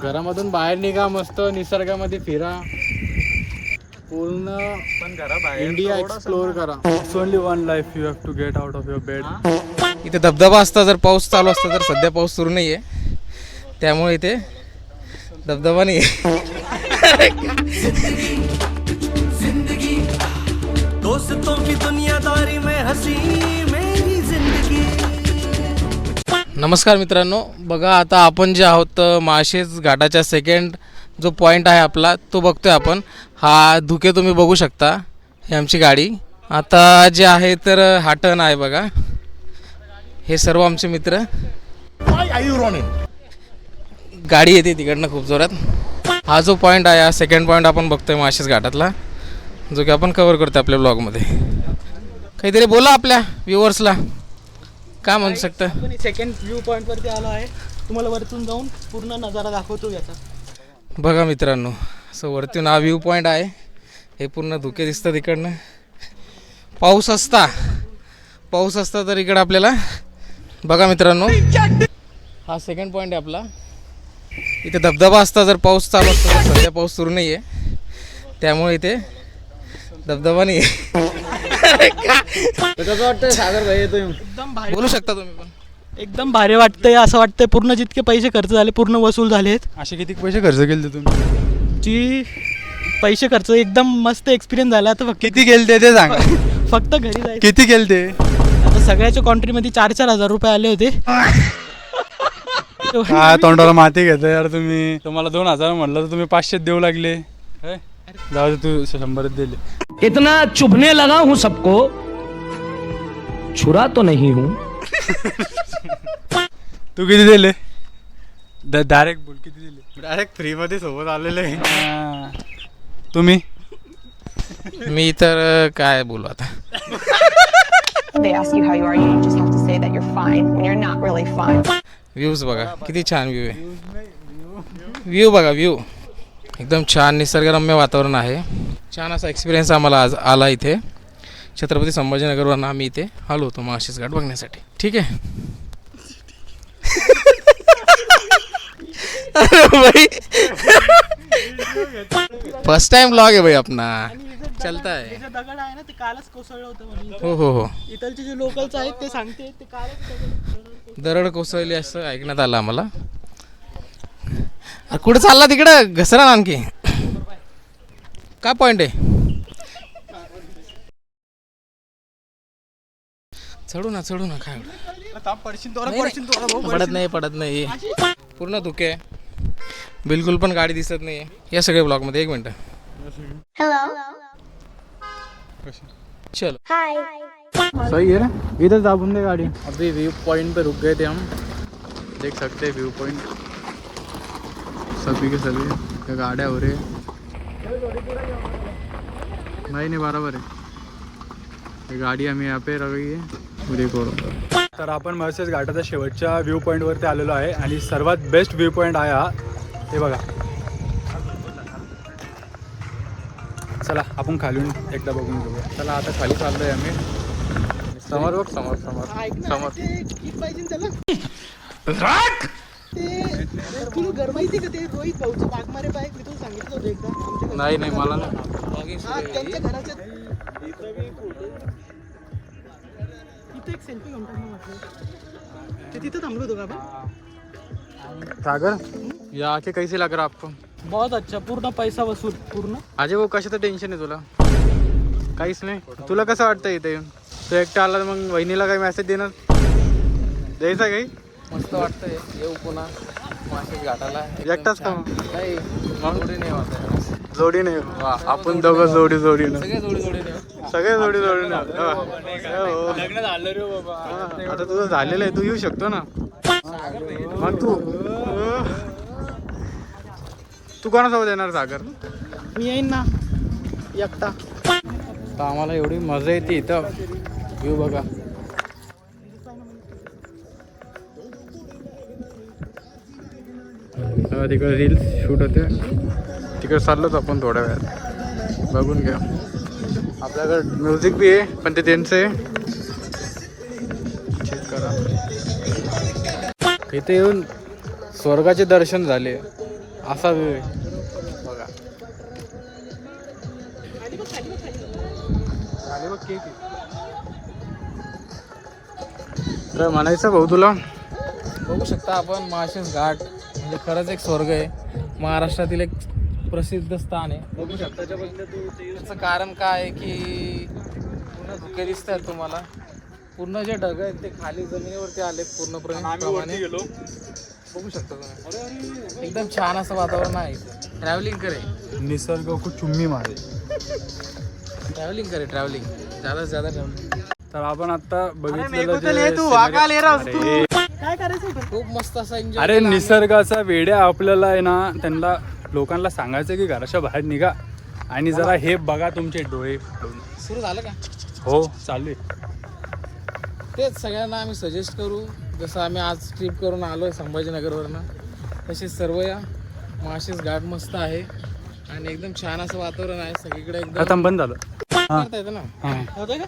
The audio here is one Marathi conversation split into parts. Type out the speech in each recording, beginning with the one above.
घरामधून बाहेर निघा, मस्त निसर्गामध्ये फिरा, पूर्ण पण घराबाहेर इंडिया एक्सप्लोर करा. It's only one life, you have to get out of your bed. इथे धबधबा असता, जर पाऊस चालू असता, तर सध्या पाऊस सुरू नाही आहे, त्यामुळे इथे धबधबा नाही आहे. दोस्तों की दुनियादारी में हंसी मेरी जिंदगी. नमस्कार मित्रांनो, बघा आता आपण जे आहोत माळशेज घाटाच्या सेकंड जो पॉईंट आहे आपला तो बघतोय आपण. हा धुके तुम्ही बघू शकता, ही आमची गाडी आता जे आहे तर हा टर्न आहे बघा. हे सर्व आमचे मित्र, गाडी येते तिकडनं खूप जोरात. हा जो पॉईंट आहे, हा सेकंड पॉईंट आपण बघतोय माळशेज घाटातला, जो की आपण कव्हर करतो आपल्या ब्लॉगमध्ये. काहीतरी बोला आपल्या व्ह्युअर्सला, काय म्हणू शकतं. आपण सेकंड व्ह्यू पॉईंट वरती आलो आहे, तुम्हाला वरतून जाऊन पूर्ण नजारा दाखवतो याचा. बघा मित्रांनो, असं वरतून हा व्ह्यू पॉईंट आहे. हे पूर्ण धुके दिसतात इकडनं. पाऊस असता तर इकडं आपल्याला बघा मित्रांनो, हा सेकंड पॉईंट आहे आपला. इथे धबधबा असता, जर पाऊस चालू असता, तर सध्या पाऊस सुरू नाही आहे, त्यामुळे इथे धबधबा नाही आहे. कसं वाटतं सागर भाई येतो? एकदम भारी, बोलू शकता तुम्ही पण. एकदम भारी वाटतंय. असं वाटतंय पूर्ण जितके पैसे खर्च झाले पूर्ण वसूल झालेत. असे किती पैसे खर्च केले तुम्ही? जी पैसे खर्च एकदम मस्त एक्सपिरियन्स झाला. आता फक्त किती गेलते ते सांगा. फक्त घरी जायचं. किती गेलते? आता सगळ्याच्या कॉन्ट्रीमध्ये 4-4 हजार रुपये आले होते. हा तोंडाला माती घेता यार तुम्ही. तुम्हाला 2000 म्हटलं तर तुम्ही 500 देऊ लागले. जाऊ दे, तू 100 दिले. इतना चुभने लगा हूं सबको, छुरा तो नहीं हूं. तू किती दिले? डायरेक्ट बोल, किती दिले? डायरेक्ट फ्री मध्ये सोबत आलेले. तुम्ही? मी तर काय बोलू आता. They ask you how you are, you just have to say that you're fine when you're not really fine. Views बघा, किती छान व्ह्यू आहे. व्ह्यू बघा, व्ह्यू एकदम छान, निसर्गरम्य वातावरण आहे. छान असा एक्सपिरियन्स आम्हाला आज आला इथे. छत्रपती संभाजीनगरवरून आम्ही इथे आलो होतो माळशेज घाट बघण्यासाठी. ठीक आहे. अरे भाई, फर्स्ट टाइम ब्लॉग आहे भाई अपना, चलता है. दगड आहे ना, ते कालच कोसळलं होतं म्हणे. हो हो हो, इथलचे जे लोकल्स आहेत ते सांगते ते कालच दरड कोसळली असं ऐकण्यात आलं आम्हाला. कुठं चालला तिकडं घसरा आणखी काय पॉइंट आहे. चढू ना काय पडत नाही. पूर्ण धुके, बिलकुल पण गाडी दिसत नाही या सगळ्या ब्लॉग मध्ये. एक मिनिट. चलो सही है ना, इधर दाबून दे गाड़ी. अभी व्यू पॉइंट पे रुक गए थे हम, देख सकते हैं व्यू पॉइंट. सभी के सभी गाड़ियाँ हो रही है. नहीं बराबर है, ये गाड़ी हमें यहाँ पे रखी है. देखो, तर आपण माळशेज घाटाच्या शेवटच्या व्ह्यू पॉईंटवरती आलेलो आहे आणि सर्वात बेस्ट व्ह्यू पॉईंट आहे हा. हे बघा. चला आपण खालून एकदा बघून घेऊया. चला आता खाली चाललोय आम्ही. समोर बघ, समोर. तुला घर माहिती का ते रोहित भाऊचं बागमारे बाईक मी तुला सांगितलं होतं एकदा आमच्या घरी. नाही मला नाही. हा, त्यांच्या घराच्या इथे एक सेल्फी घेऊन टाक म्हटलं. ते तिथं थांबलो होतो का आपण? सागर, या आके कैसे लग रहा आपको? बहुत अच्छा, पूर्ण पैसा वसूल पूर्ण. अजय भाऊ, कशाचं टेन्शन आहे तुला? काहीच नाही. तुला कसं वाटतं इथे येऊन? तू एकटा आला तर मग वहिनीला काही मेसेज देणार, द्यायचा काही? मस्त वाटतंय. येऊ पुन्हा माळशेज घाटाला. एकटाच का मग? नाही, जोडी नाही वाटत. जोडी नाही. आपण दोघं जोडीनं. सगळे जोडीने. सगळे जोडीनं. लग्न झालं रे बाबा. आता तुझं झालेलं आहे, तू येऊ शकतो ना. मग तू कोणासोबत येणार सागर? मी येईन ना एकटा. तर आम्हाला एवढी मजा येते इथं. व्ह्यू बघा. तिकडे रील्स शूट होते, तिकडे चाललोच आपण थोड्या वेळात. बघून घ्या. आपल्याकडे म्युझिक बी आहे, पण ते त्यांचं आहे. चेक करा. इथे येऊन स्वर्गाचे दर्शन झाले. असा व्ह्यू आहे बघा. खाली बघ केक आहे. तर म्हणायचं भाऊ तुला बघू शकता आपण माळशेज घाट म्हणजे खरंच एक स्वर्ग आहे. महाराष्ट्रातील एक प्रसिद्ध स्थान आहे. बघू शकता त्याचं कारण काय आहे की पूर्ण धुके दिसत आहेत तुम्हाला. पूर्ण जे ढग आहेत ते खाली जमिनीवरती आले पूर्णपणे. बघू शकता तुम्ही एकदम छान असं वातावरण आहे. ट्रॅव्हलिंग करे निसर्ग खूप चुम्मी मारे. ट्रॅव्हलिंग ज्यादा से ज्यादा ट्रॅव्हलिंग. तर आपण आता काय करायचं इथं? खूप मस्त असा एन्जॉय. अरे निसर्गाचा वेड्या आपल्याला आहे ना, त्यांना लोकांना सांगायचं की घराच्या बाहेर निघा आणि जरा हे बघा तुमचे डोळे. सुरू झालं का? हो चालू आहे. तेच सगळ्यांना आम्ही सजेस्ट करू. जसं आम्ही आज ट्रिप करून आलो आहे संभाजीनगरवरनं, तसेच सर्व या माळशेज घाट मस्त आहे आणि एकदम छान असं वातावरण आहे सगळीकडे. एकदम आता बंद झालं. करता येतं ना. होतंय का?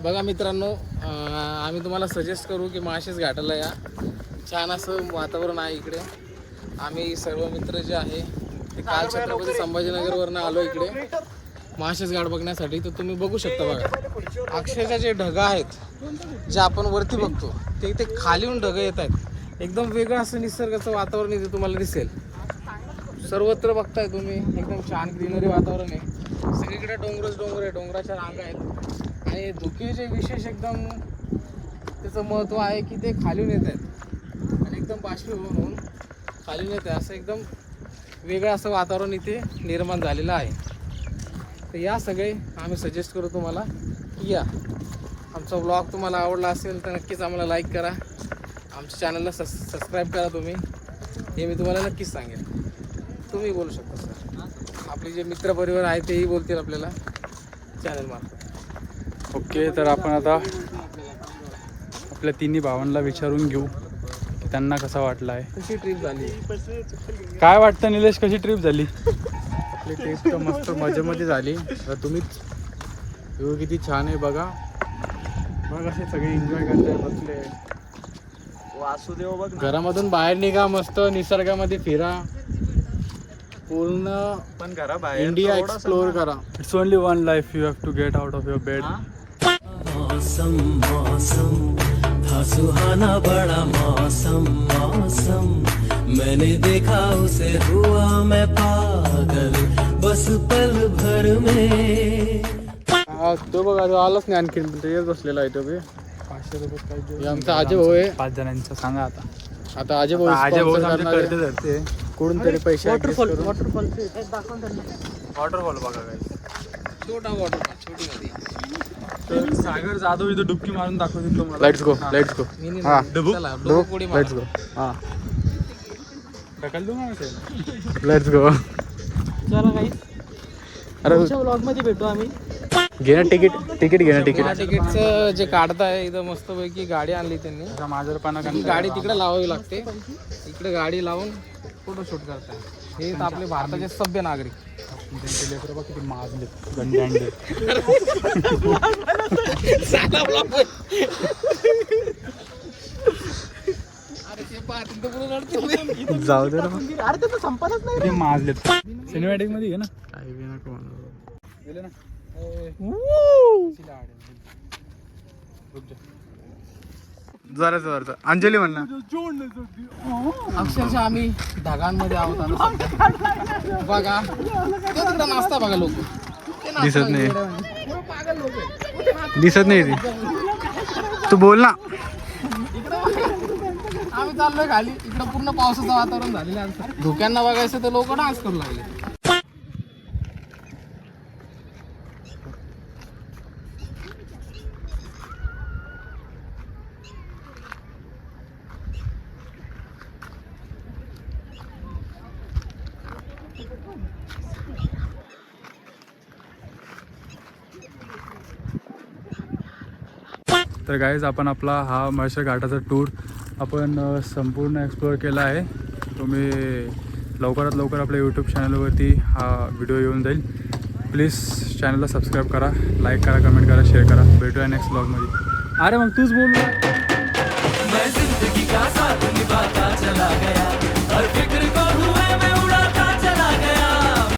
बघा मित्रांनो, आम्ही तुम्हाला सजेस्ट करू की माळशेज घाटाला या. छान असं वातावरण आहे इकडे. आम्ही सर्व मित्र जे आहे ते काल छत्रपती संभाजीनगरवरनं आलो इकडे माळशेज घाट बघण्यासाठी. तर तुम्ही बघू शकता बघा, अक्षरशः जे ढगं आहेत जे आपण वरती बघतो ते इथे खालीहून ढगं येत आहेत. एकदम वेगळं असं निसर्गाचं वातावरण इथे तुम्हाला दिसेल. सर्वत्र बघताय तुम्ही एकदम छान ग्रीनरी वातावरण आहे. सगळीकडे डोंगर आहे, डोंगराच्या रांगा आहेत आणि धुकेचे विशेष एकदम त्याचं महत्त्व आहे की ते खालीहून येत आहेत आणि एकदम बाष्पीभवन होऊन खालीहून येत आहे. असं एकदम वेगळं असं वातावरण इथे निर्माण झालेलं आहे. तर या सगळे आम्ही सजेस्ट करू तुम्हाला की या. आमचा व्लॉग तुम्हाला आवडला असेल तर नक्कीच आम्हाला लाईक करा. आमच्या चॅनलला सबस्क्राईब करा तुम्ही. हे मी तुम्हाला नक्कीच सांगेन. तुम्ही बोलू शकता सर. आपले जे मित्रपरिवार आहे तेही बोलतील आपल्याला चॅनल मार्फत. ओके, तर आपण आता आपल्या तिन्ही भावांना विचारून घेऊ की त्यांना कसा वाटला आहे. कशी ट्रिप झाली? काय वाटतं निलेश, कशी ट्रिप झाली? आपली ट्रिप तर मस्त मजेमध्ये झाली. तर तुम्हीच व्ह्यू किती छान आहे बघा. बघ असे सगळे एन्जॉय करताय बसले. वासुदेव बघ. घरामधून बाहेर निघा, मस्त निसर्गामध्ये फिरा, पूर्ण पण घरा बाहेर इंडिया एक्सप्लोर करा. It's only one life, you have to get out of your bed. मौसम मौसम था सुहाना बड़ा मौसम मौसम मैंने देखा उसे हुआ मैं पागल बस पल भर में. तो बघा, तो आलाच नाही आणखी, येत बसलेला आहे तो बी. 500 रुपये पाहिजे. हे आमचा अजय भाऊ आहे. 5 जणांचं सांगा आता. आता अजय भाऊ अजय भाऊ sponsor आमचे करणार आहे. करते धरते. कुठून तरी पैसे adjust करून. वॉटरफॉल दाखवून त्यांना. वॉटरफॉल बघा काय. छोटा वॉटर, छोटी नदी. तर सागर जाधव इथं डुबकी मारून दाखवतील तुम्हाला. Let's go, let's go. Mini हा. नदी. चला, डोकं उडी मारा. Let's go. हा, ढकल दूंगा मैं तेरे. Let's go. चला काही अरे पुढच्या व्लॉगमध्ये भेटू आम्ही. घे ना तिकीट घे ना तिकीट. या तिकीटचं जे काढताय इथं मस्तपैकी गाडी आणली त्यांनी. आता माझरपणा ही गाडी तिकडे लावावी लागते. इकडे गाडी लावून फोटोशूट करताय. हे तर आपले भारताचे सभ्य नागरिक. त्यांचे लेकरं बघ किती माजले गंडे. जाऊ दे ना. अरे ते तर संपतच नाही. किती माजलेत. सिनेमॅटिक मध्ये घे ना. काही बी नको म्हणू. गेले ना. जरा अंजली म्हण ना. अक्षरशः आम्ही ढगांमध्ये आहोत आता. बघा ते तिकडे नाचता बघा लोक. दिसत नाही, दिसत नाही ती. तू बोल ना. आम्ही चाललोय खाली. इकडं पूर्ण पावसाचं वातावरण झालेलं आहे. धुक्यांना बघायचं तर लोक डान्स करू लागले. तर गाईज आपण आपला हा माळशेज घाटाचा टूर आपण संपूर्ण एक्सप्लोअर केला आहे. तुम्ही लवकरात लवकर आपल्या यूट्यूब चॅनलवरती हा व्हिडिओ येऊन जाईल. प्लीज चॅनलला सबस्क्राईब करा, लाईक करा, कमेंट करा, शेअर करा. भेटूया नेक्स्ट व्लॉगमध्ये. अरे मग तूच बोल.